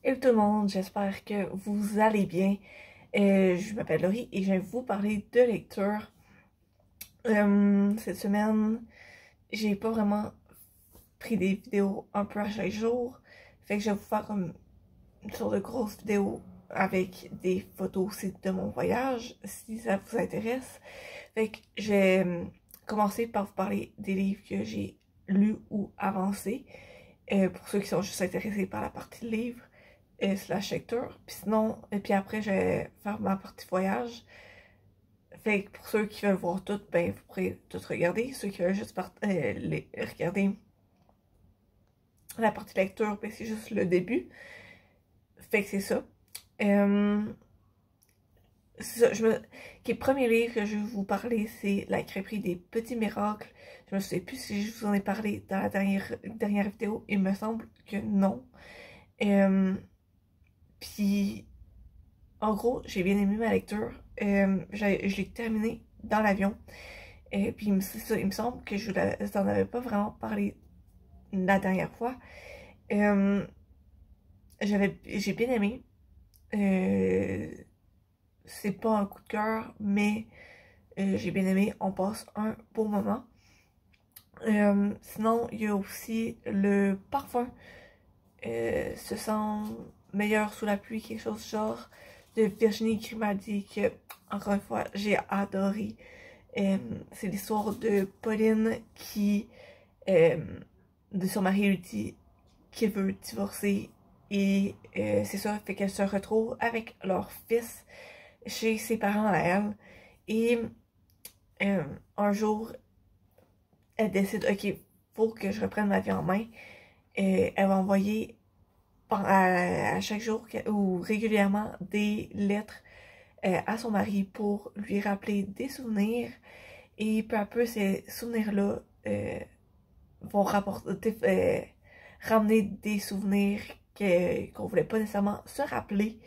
Hello tout le monde, j'espère que vous allez bien. Je m'appelle Laurie et je vais vous parler de lecture. Cette semaine, j'ai pas vraiment pris des vidéos un peu à chaque jour. Fait que je vais vous faire comme une sorte de grosse vidéo avec des photos aussi de mon voyage, si ça vous intéresse. Fait que je vais commencer par vous parler des livres que j'ai lus ou avancés. Pour ceux qui sont juste intéressés par la partie livre. Slash lecture. Puis sinon, et puis après, je vais faire ma partie voyage. Fait que pour ceux qui veulent voir tout, ben vous pourrez tout regarder. Ceux qui veulent juste regarder la partie lecture, ben c'est juste le début. Fait que c'est ça. C'est ça. Le premier livre que je vais vous parler, c'est La crêperie des petits miracles. Je me souviens plus si je vous en ai parlé dans la dernière vidéo. Il me semble que non. Puis en gros, j'ai bien aimé ma lecture. Je l'ai terminée dans l'avion. Puis c'est ça, il me semble que je n'en avais pas vraiment parlé la dernière fois. J'ai bien aimé. C'est pas un coup de cœur, mais j'ai bien aimé. On passe un beau moment. Sinon, il y a aussi le parfum. Se sent meilleur sous la pluie, quelque chose du genre, de Virginie Grimaldi, que, encore une fois, j'ai adoré. C'est l'histoire de Pauline qui, de son mari lui dit qu'il veut divorcer, et c'est ça, fait qu'elle se retrouve avec leur fils chez ses parents à elle, et un jour, elle décide, ok, faut que je reprenne ma vie en main. Elle va envoyer à chaque jour ou régulièrement des lettres à son mari pour lui rappeler des souvenirs, et peu à peu ces souvenirs-là vont ramener des souvenirs qu'on voulait pas nécessairement se rappeler.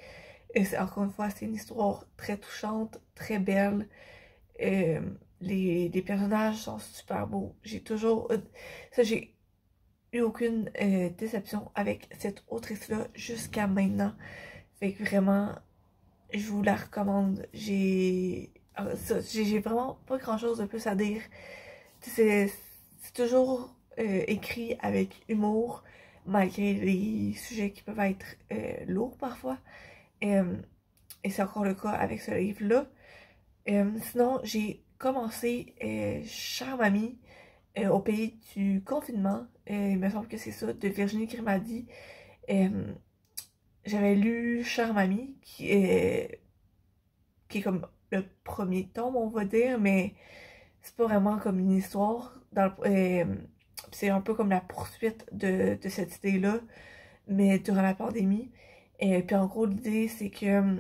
Encore une fois, c'est une histoire très touchante, très belle. Euh, les personnages sont super beaux. J'ai eu aucune déception avec cette autrice-là jusqu'à maintenant. Fait que vraiment, je vous la recommande. J'ai vraiment pas grand-chose de plus à dire. C'est toujours écrit avec humour, malgré les sujets qui peuvent être lourds parfois. Euh, et c'est encore le cas avec ce livre-là. Sinon, j'ai commencé Chère Mamie au pays du confinement. Il me semble que c'est ça, de Virginie Grimaldi. J'avais lu Chère Mamie, qui est comme le premier tome, on va dire, mais c'est pas vraiment comme une histoire. C'est un peu comme la poursuite de cette idée-là, mais durant la pandémie. Et puis en gros, l'idée, c'est que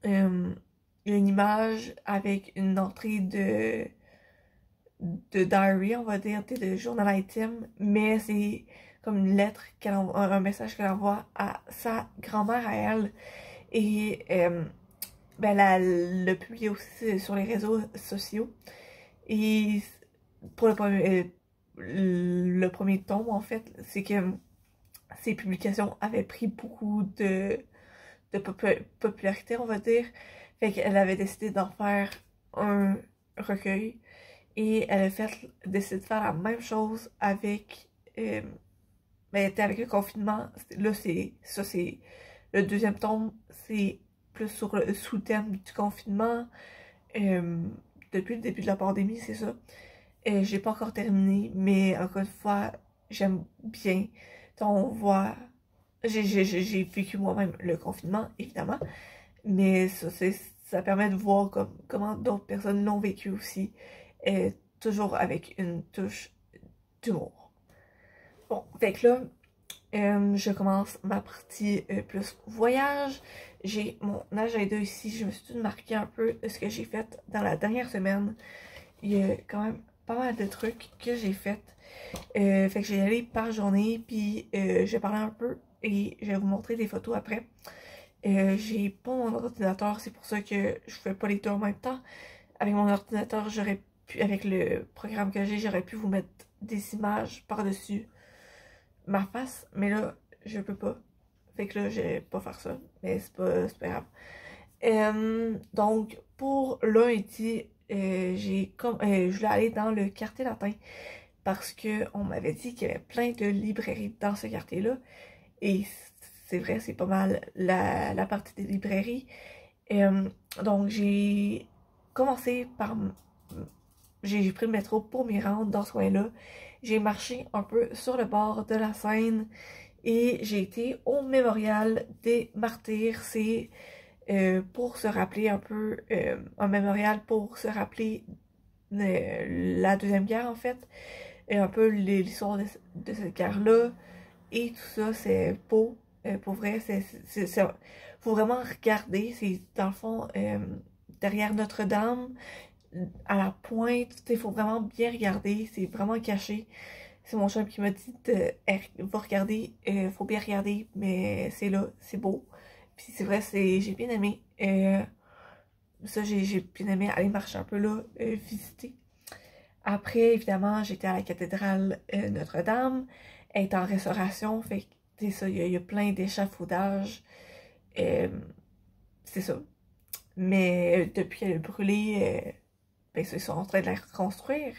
il y a une image avec une entrée de diary, on va dire, de journal intime, mais c'est comme une lettre un message qu'elle envoie à sa grand-mère à elle. Et ben, elle l'a publié aussi sur les réseaux sociaux. Et pour le premier tome, en fait, c'est que ces publications avaient pris beaucoup de popularité, on va dire. Fait qu'elle avait décidé d'en faire un recueil. Et elle a décidé de faire la même chose avec, avec le confinement. Là, c'est le deuxième tome, c'est plus sur le sous-thème du confinement. Euh, Depuis le début de la pandémie, c'est ça. J'ai pas encore terminé, mais encore une fois, j'aime bien. On voit, j'ai vécu moi-même le confinement, évidemment, mais ça permet de voir comment d'autres personnes l'ont vécu aussi, toujours avec une touche d'humour. Bon, fait que là, je commence ma partie plus voyage. J'ai mon agenda ici, je me suis tout marqué un peu de ce que j'ai fait dans la dernière semaine. Il y a quand même pas mal de trucs que j'ai fait. Fait que j'ai allé par journée, puis je vais parler un peu et je vais vous montrer des photos après. J'ai pas mon ordinateur, c'est pour ça que je fais pas les deux en même temps. Avec mon ordinateur, avec le programme que j'aurais pu vous mettre des images par-dessus ma face, mais là, je peux pas. Fait que là, je vais pas faire ça. Mais c'est pas grave. Donc, pour lundi, je voulais aller dans le quartier latin parce que on m'avait dit qu'il y avait plein de librairies dans ce quartier-là. Et c'est vrai, c'est pas mal la partie des librairies. Donc, j'ai commencé par... J'ai pris le métro pour m'y rendre dans ce coin-là. J'ai marché un peu sur le bord de la Seine et j'ai été au mémorial des martyrs. C'est pour se rappeler un peu, un mémorial pour se rappeler la Deuxième Guerre en fait. Et un peu l'histoire de cette guerre-là. Et tout ça, c'est beau. Pour vrai, faut vraiment regarder. C'est dans le fond, derrière Notre-Dame, à la pointe. Il faut vraiment bien regarder. C'est vraiment caché. C'est mon chum qui m'a dit va regarder. Faut bien regarder, mais c'est là, c'est beau. Puis c'est vrai, j'ai bien aimé. Ça, j'ai bien aimé aller marcher un peu là, visiter. Après, évidemment, j'étais à la cathédrale Notre-Dame. Elle est en restauration, fait que, c'est ça, il y a plein d'échafaudages. Euh, c'est ça. Mais depuis qu'elle est brûlée, ben, ils sont en train de la reconstruire.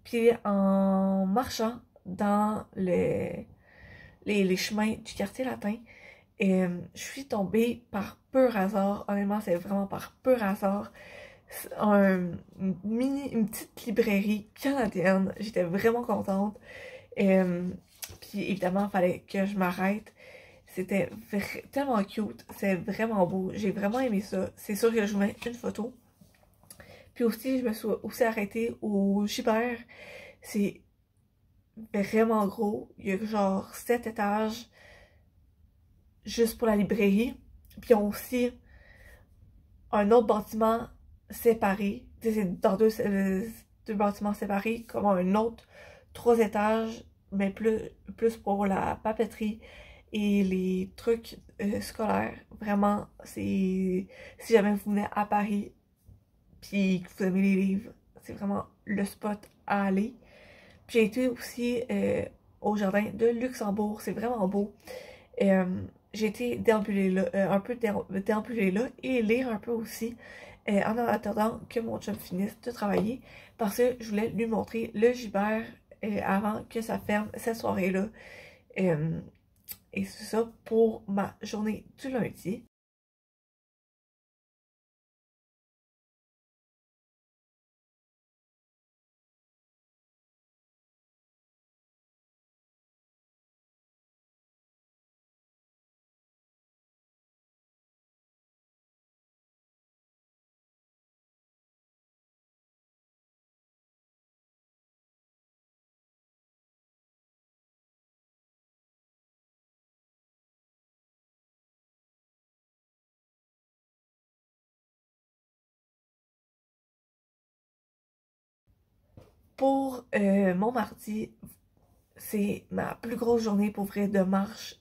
Puis en marchant dans les chemins du quartier latin, je suis tombée par pur hasard. Honnêtement, c'est vraiment par pur hasard. Une petite librairie canadienne. J'étais vraiment contente. Puis évidemment, il fallait que je m'arrête. C'était tellement cute. C'est vraiment beau. J'ai vraiment aimé ça. C'est sûr que je vous mets une photo. Puis aussi, je me suis aussi arrêtée au Gibert. C'est vraiment gros. Il y a genre 7 étages juste pour la librairie. Puis ils ont aussi un autre bâtiment séparé. C'est dans deux bâtiments séparés, comme un autre 3 étages, mais plus pour la papeterie et les trucs scolaires. Vraiment, si jamais vous venez à Paris puis que vous aimez les livres, c'est vraiment le spot à aller. Puis j'ai été aussi au jardin de Luxembourg, c'est vraiment beau. J'ai été déambuler là, un peu déambuler là et lire un peu aussi en attendant que mon chum finisse de travailler parce que je voulais lui montrer le Gibert avant que ça ferme cette soirée-là. Et c'est ça pour ma journée du lundi. Pour mon mardi, c'est ma plus grosse journée pour vrai de marche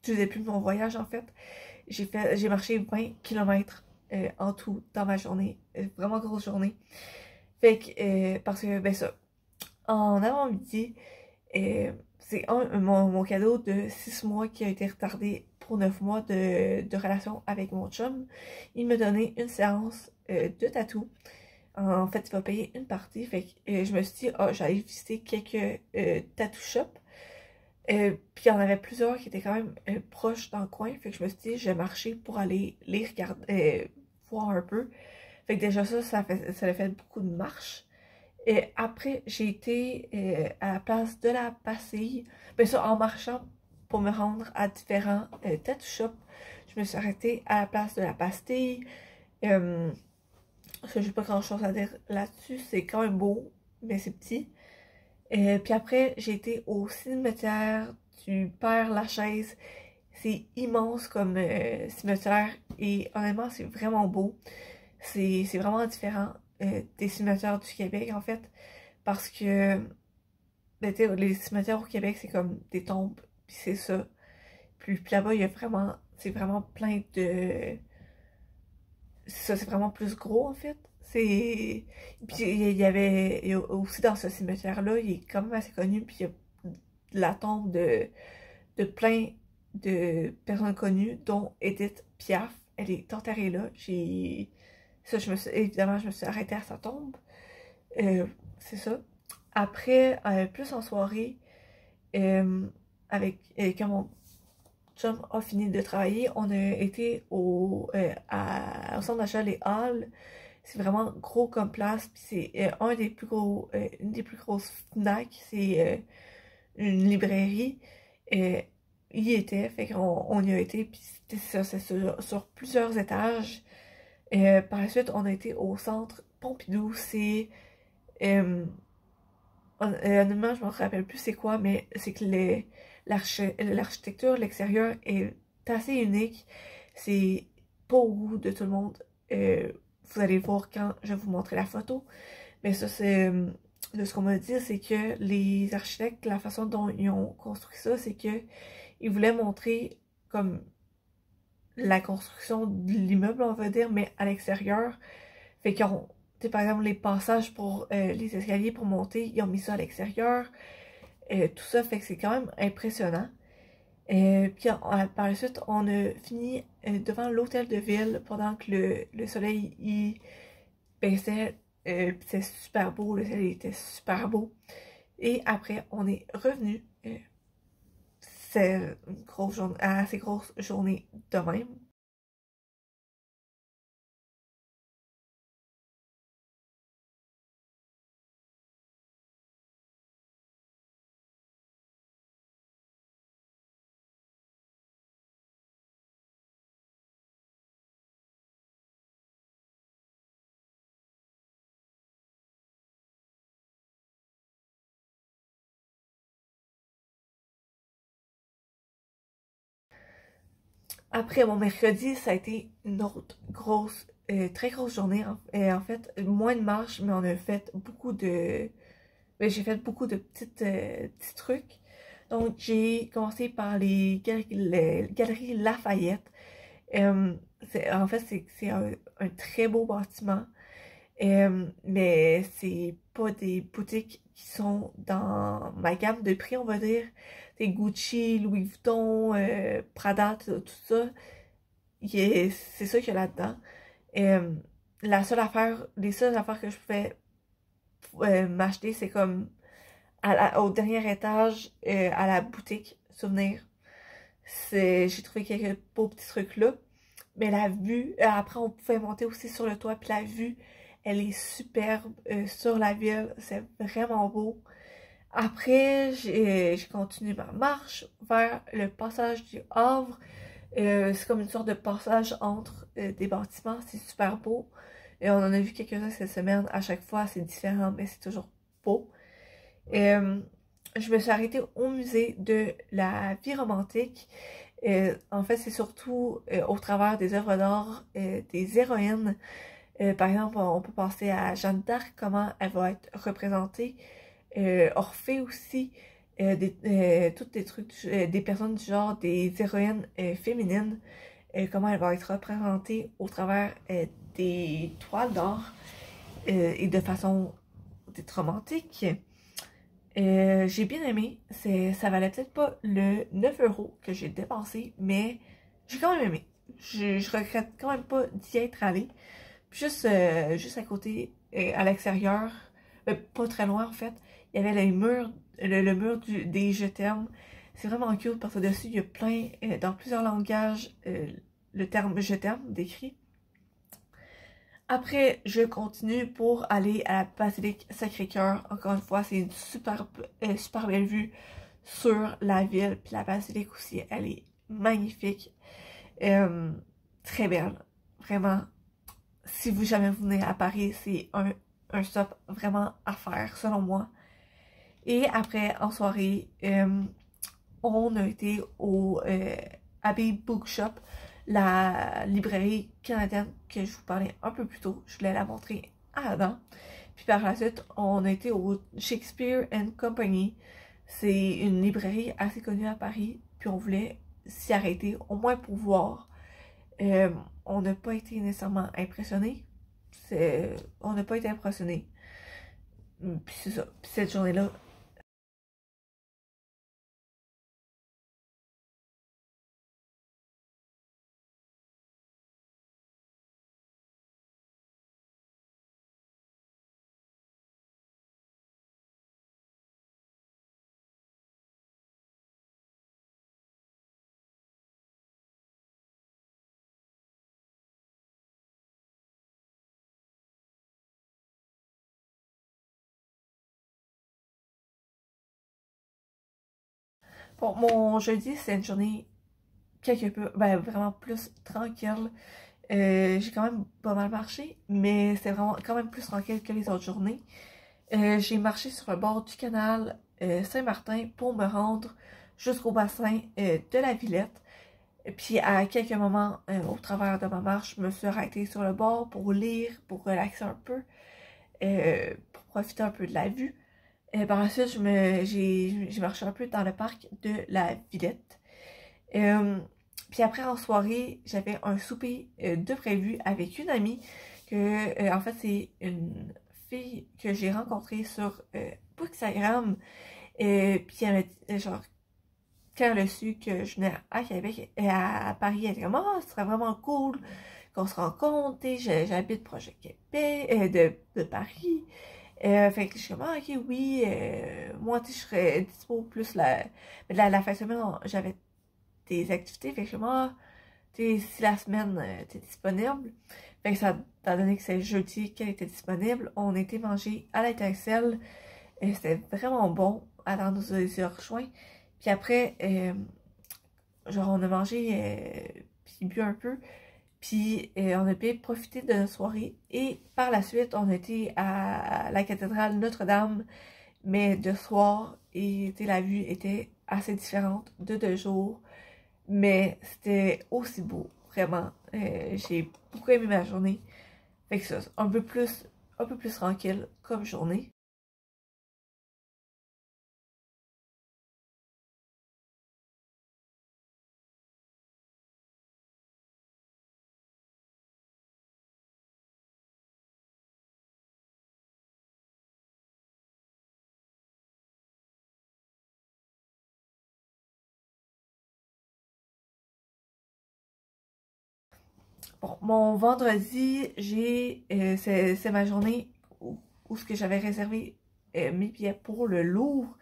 du début de mon voyage en fait. J'ai marché 20 km en tout dans ma journée. Vraiment grosse journée. Fait que, parce que, ben ça, en avant-midi, c'est mon cadeau de 6 mois qui a été retardé pour 9 mois de relation avec mon chum. Il me donnait une séance de tatou. En fait, il va payer une partie. Fait que je me suis dit, j'allais visiter quelques tattoo shops. Puis il y en avait plusieurs qui étaient quand même proches dans le coin. Fait que je me suis dit, je vais marcher pour aller les regarder, voir un peu. Fait que déjà ça a fait beaucoup de marche. Et après, j'ai été à la place de la Bastille. Ben ça, en marchant pour me rendre à différents tattoo shops, je me suis arrêtée à la place de la Bastille. Parce que j'ai pas grand chose à dire là-dessus. C'est quand même beau, mais c'est petit. Puis après, j'ai été au cimetière du Père Lachaise. C'est immense comme cimetière et honnêtement, c'est vraiment beau. C'est vraiment différent des cimetières du Québec en fait. Parce que ben, les cimetières au Québec, c'est comme des tombes, puis c'est ça. Puis là-bas, il y a vraiment, c'est vraiment plein de... Ça, c'est vraiment plus gros en fait. C'est... Puis il y a aussi dans ce cimetière-là, il est quand même assez connu, puis il y a la tombe de plein de personnes connues, dont Edith Piaf. Elle est enterrée là. Ça, évidemment, je me suis arrêtée à sa tombe. C'est ça. Après, plus en soirée, quand mon chum a fini de travailler, on a été au centre d'achat Les Halles. C'est vraiment gros comme place, puis c'est une des plus grosses FNAC, c'est une librairie. Il y était, fait qu'on y a été, puis c'est sur plusieurs étages. Par la suite, on a été au centre Pompidou, euh, honnêtement, je me rappelle plus c'est quoi, mais c'est que l'architecture, l'extérieur est assez unique. C'est pas au goût de tout le monde. Vous allez voir quand je vais vous montrer la photo. Mais ça, c'est de ce qu'on m'a dit, c'est que les architectes, la façon dont ils ont construit ça, c'est que ils voulaient montrer comme la construction de l'immeuble, on va dire, mais à l'extérieur. Fait qu'ils ont, tu sais, par exemple, les passages pour les escaliers pour monter, ils ont mis ça à l'extérieur. Tout ça fait que c'est quand même impressionnant. Puis par la suite, on a fini devant l'hôtel de ville pendant que le soleil il baissait. Puis c'était super beau, le soleil était super beau. Et après, on est revenu. C'est une grosse journée, assez grosse journée de même. Après mon mercredi, ça a été une autre très grosse journée. En fait, moins de marche, mais on a fait beaucoup de. Ben, j'ai fait beaucoup de petits trucs. Donc, j'ai commencé par les galeries Lafayette. En fait, c'est un très beau bâtiment. Mais c'est pas des boutiques qui sont dans ma gamme de prix, on va dire. C'est Gucci, Louis Vuitton, Prada, tout ça. C'est ça qu'il y a là-dedans. Euh, les seules affaires que je pouvais m'acheter, c'est comme au dernier étage, à la boutique Souvenir. J'ai trouvé quelques beaux petits trucs là. Mais la vue, après on pouvait monter aussi sur le toit, puis la vue, elle est superbe sur la ville, c'est vraiment beau. Après, j'ai continué ma marche vers le passage du Havre. C'est comme une sorte de passage entre des bâtiments, c'est super beau. Et on en a vu quelques-uns cette semaine, à chaque fois c'est différent, mais c'est toujours beau. Euh, je me suis arrêtée au musée de la vie romantique. En fait, c'est surtout au travers des œuvres d'art des héroïnes. Par exemple, on peut penser à Jeanne d'Arc, comment elle va être représentée. Orphée aussi, toutes des trucs, des personnes du genre, des héroïnes féminines, comment elles vont être représentées au travers des toiles d'art et de façon peut-être romantique. J'ai bien aimé. Ça valait peut-être pas le 9 € que j'ai dépensé, mais j'ai quand même aimé. Je regrette quand même pas d'y être allée. Juste à côté, à l'extérieur, pas très loin en fait, il y avait le mur des je t'aime. C'est vraiment cute parce que dessus, il y a plein, dans plusieurs langages, le terme je t'aime décrit. Après, je continue pour aller à la basilique Sacré-Cœur. Encore une fois, c'est une super belle vue sur la ville. Puis la basilique aussi, elle est magnifique. Euh, Très belle. Vraiment, si vous jamais venez à Paris, c'est un stop vraiment à faire, selon moi. Et après, en soirée, on a été au Abbey Bookshop, la librairie canadienne que je vous parlais un peu plus tôt. Je voulais la montrer avant. Puis par la suite, on a été au Shakespeare and Company. C'est une librairie assez connue à Paris. Puis on voulait s'y arrêter, au moins pour voir. On n'a pas été nécessairement impressionnés. On n'a pas été impressionnés. Puis c'est ça. Puis cette journée-là, Bon, mon jeudi, c'est une journée quelque peu, ben vraiment plus tranquille. J'ai quand même pas mal marché, mais c'est vraiment quand même plus tranquille que les autres journées. J'ai marché sur le bord du canal Saint-Martin pour me rendre jusqu'au bassin de la Villette. Puis à quelques moments au travers de ma marche, je me suis arrêtée sur le bord pour lire, pour relaxer un peu, pour profiter un peu de la vue. Par la suite, j'ai marché un peu dans le parc de la Villette. Euh, Puis après, en soirée, j'avais un souper de prévu avec une amie que, en fait, c'est une fille que j'ai rencontrée sur Instagram. Puis elle m'a dit, genre, quand elle a su que je venais à Québec et à Paris, elle était comme, oh, ce serait vraiment cool qu'on se rencontre, j'habite proche de Québec, de Paris. Fait que je suis comme, ah, ok, oui, moi, tu sais, je serais dispo plus la fin de semaine, j'avais des activités, fait que je suis comme, ah, tu sais, si la semaine, t'es disponible. Fait que ça a donné que c'est jeudi qu'elle était disponible. On était mangé à l'étincelle, c'était vraiment bon, alors nous a rejoint. Puis après, genre, on a mangé, puis bu un peu. Puis on a bien profité de notre soirée. Et par la suite, on était à la cathédrale Notre-Dame, mais de soir. Et la vue était assez différente de jour. Mais c'était aussi beau, vraiment. J'ai beaucoup aimé ma journée. Fait que ça, un peu plus tranquille comme journée. Bon, mon vendredi, c'est ma journée où ce que j'avais réservé mes billets pour le Louvre.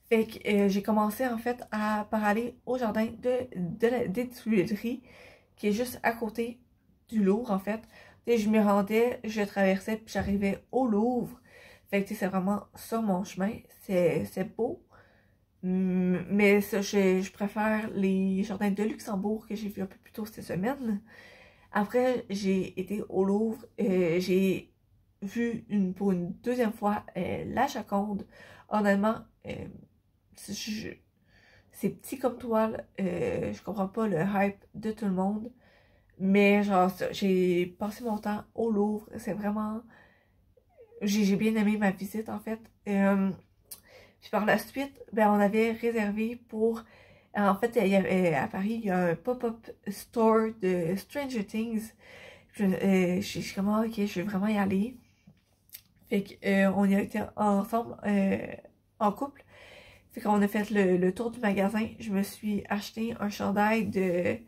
Fait que j'ai commencé en fait par aller au jardin des Tuileries, qui est juste à côté du Louvre en fait. Et je m'y rendais, je traversais puis j'arrivais au Louvre. Fait que c'est vraiment ça mon chemin. C'est beau. Mais ça, je préfère les jardins de Luxembourg que j'ai vu un peu plus tôt cette semaine. Après, j'ai été au Louvre, j'ai vu pour une deuxième fois la Joconde. Honnêtement, je- c'est petit comme toile, je comprends pas le hype de tout le monde, mais genre, j'ai passé mon temps au Louvre, c'est vraiment, j'ai bien aimé ma visite en fait. Puis par la suite, ben on avait réservé pour, en fait, il y avait, à Paris, il y a un pop-up store de Stranger Things. Je suis comme, ah, ok, je vais vraiment y aller. Fait que, on y a été ensemble, en couple. Fait qu'on a fait le tour du magasin. Je me suis acheté un chandail de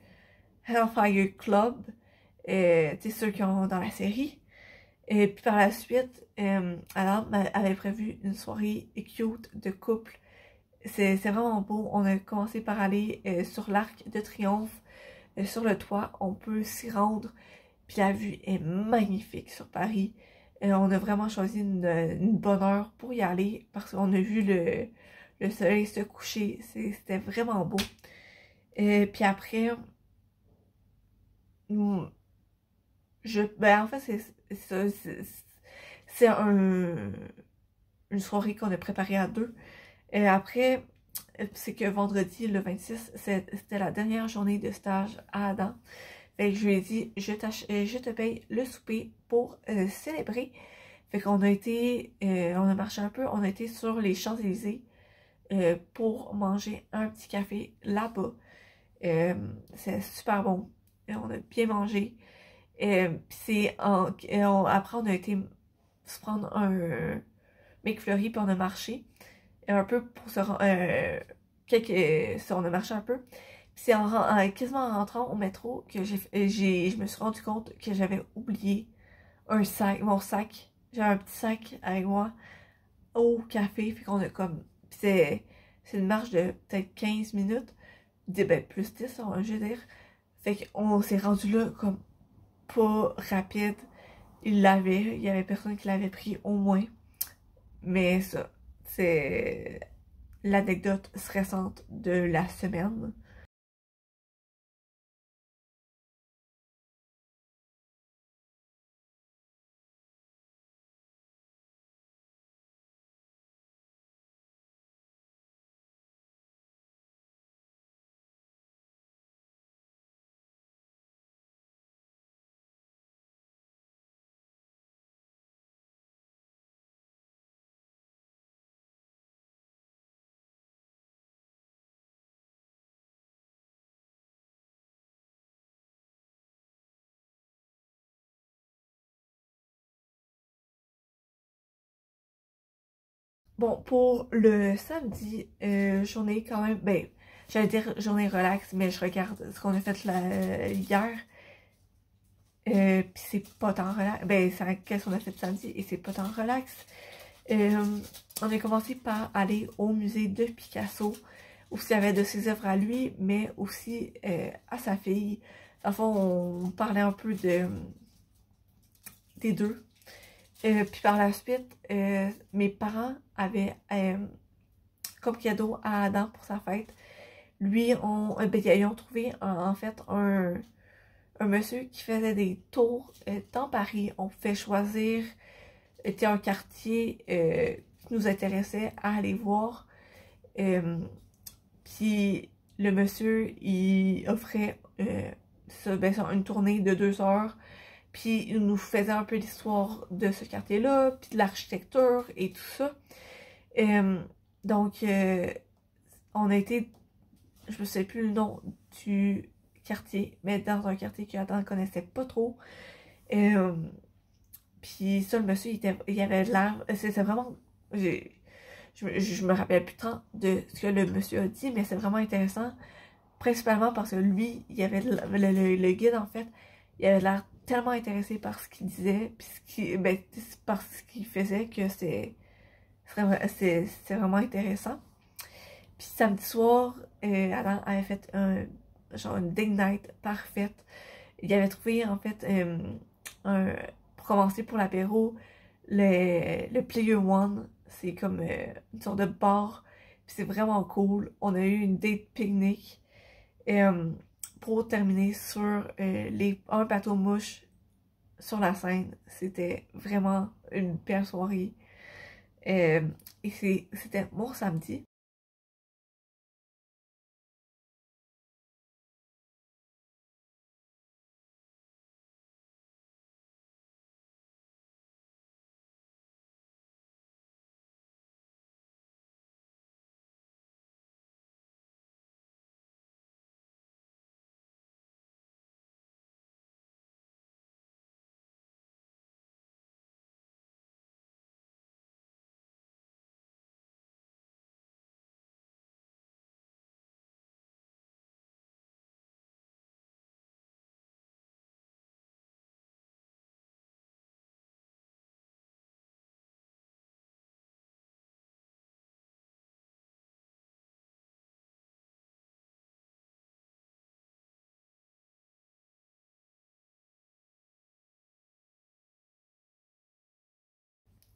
Hellfire Club. Tu sais, ceux qui ont dans la série. Et puis par la suite, Adam avait prévu une soirée cute de couple. C'est vraiment beau. On a commencé par aller sur l'Arc de Triomphe. Sur le toit, on peut s'y rendre. Puis la vue est magnifique sur Paris. On a vraiment choisi une bonne heure pour y aller parce qu'on a vu le soleil se coucher. C'était vraiment beau. Puis après, mm, ben en fait, c'est une soirée qu'on a préparée à deux. Et après, c'est que vendredi, le 26, c'était la dernière journée de stage à Adam. Fait que je lui ai dit, je te paye le souper pour célébrer. Fait qu'on a été, on a marché un peu, on a été sur les Champs-Élysées pour manger un petit café là-bas. C'est super bon. On a bien mangé. Puis après, on a été se prendre un McFlurry, puis on a marché un peu pour on a marché un peu. Puis c'est quasiment en rentrant au métro que je me suis rendu compte que j'avais oublié mon sac. J'avais un petit sac avec moi au café, puis qu'on a comme, puis c'est une marche de peut-être 15 minutes, ben plus 10, je veux dire. Fait qu'on s'est rendu là comme pas rapide. Il y avait personne qui l'avait pris au moins. Mais ça, c'est l'anecdote stressante de la semaine. Bon, pour le samedi, journée quand même, ben, j'allais dire journée relax, mais je regarde ce qu'on a fait hier. Puis c'est pas tant relax. Ben, c'est qu'est-ce qu'on a fait samedi et c'est pas tant relax. Euh, on a commencé par aller au musée de Picasso, où il y avait de ses œuvres à lui, mais aussi à sa fille. Dans le fond, on parlait un peu des deux. Puis par la suite, mes parents avaient comme cadeau à Adam pour sa fête. Lui, ben, ils ont trouvé en fait un monsieur qui faisait des tours dans Paris. On pouvait choisir était un quartier qui nous intéressait à aller voir. Puis le monsieur, il offrait une tournée de 2 heures. Puis il nous faisait un peu l'histoire de ce quartier-là, puis de l'architecture et tout ça. Donc, on a été, je ne sais plus le nom du quartier, mais dans un quartier que Adam ne connaissait pas trop. Puis ça, le monsieur, il avait l'air, c'était vraiment, je me rappelle plus tant de ce que le monsieur a dit, mais c'est vraiment intéressant, principalement parce que lui, il avait le guide, en fait, il avait l'air tellement intéressé par ce qu'il disait, puis ben, par ce qu'il faisait, que c'est vraiment intéressant. Puis samedi soir, Adam avait fait genre une date night parfaite. Il avait trouvé, en fait, pour commencer pour l'apéro, le Player One. C'est comme une sorte de bar. Puis c'est vraiment cool. On a eu une date pique-nique. Pour terminer sur un bateau mouche sur la Seine. C'était vraiment une belle soirée. Et c'était mon samedi.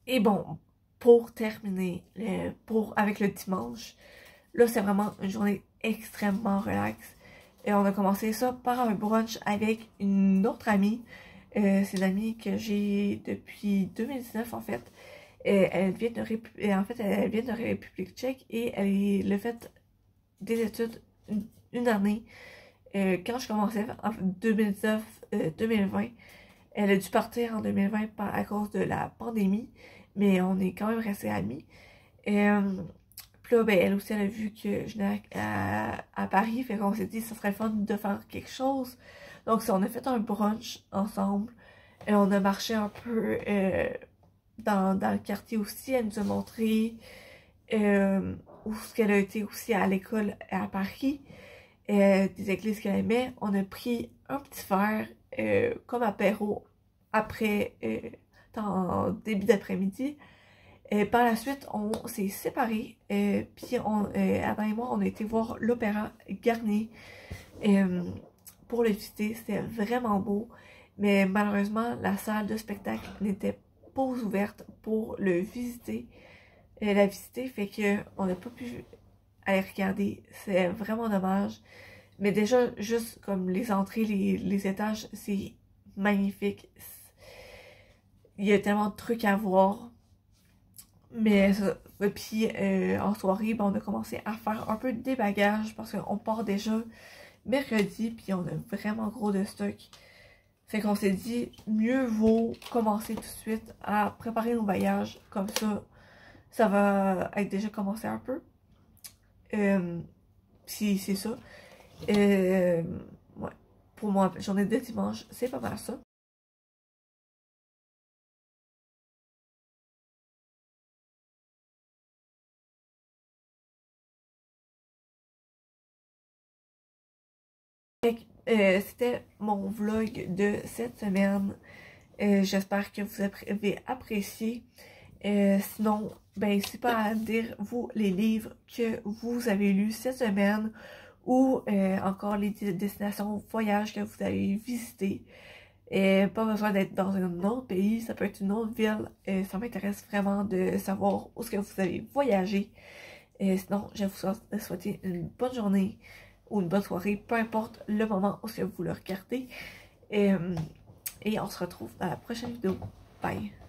Et bon, pour terminer, avec le dimanche, là, c'est vraiment une journée extrêmement relax. Et on a commencé ça par un brunch avec une autre amie. C'est une amie que j'ai depuis 2019, en fait. Elle vient en fait, elle vient de République tchèque et elle a fait des études une année. Quand je commençais en 2019-2020, elle a dû partir en 2020 à cause de la pandémie, mais on est quand même restés amis. Puis là, ben, elle aussi, elle a vu que je venais à Paris, fait qu'on s'est dit que ça serait fun de faire quelque chose. Donc, on a fait un brunch ensemble. Et on a marché un peu dans le quartier aussi. Elle nous a montré où ce qu'elle a été aussi à l'école à Paris, des églises qu'elle aimait. On a pris un petit verre comme apéro après, en début d'après-midi. Par la suite, on s'est séparés, puis Adam et moi, on a été voir l'Opéra Garnier pour le visiter. C'était vraiment beau, mais malheureusement, la salle de spectacle n'était pas ouverte pour la visiter, fait que on n'a pas pu à les regarder. C'est vraiment dommage. Mais déjà, juste comme les entrées, les étages, c'est magnifique. Il y a tellement de trucs à voir. Mais ça. Puis en soirée, ben, on a commencé à faire un peu des bagages parce qu'on part déjà mercredi, puis on a vraiment gros de stock. Fait qu'on s'est dit, mieux vaut commencer tout de suite à préparer nos bagages. Comme ça va être déjà commencé un peu. Puis c'est ça. Ouais. Pour moi, journée de dimanche, c'est pas mal ça. C'était mon vlog de cette semaine. J'espère que vous avez apprécié. Sinon, ben, n'hésitez pas à me dire, vous, les livres que vous avez lus cette semaine ou encore les destinations voyages que vous avez visitées. Pas besoin d'être dans un autre pays, ça peut être une autre ville. Ça m'intéresse vraiment de savoir où est-ce que vous avez voyagé. Sinon, je vous souhaite une bonne journée ou une bonne soirée, peu importe le moment où est-ce que vous le regardez. Et on se retrouve dans la prochaine vidéo. Bye!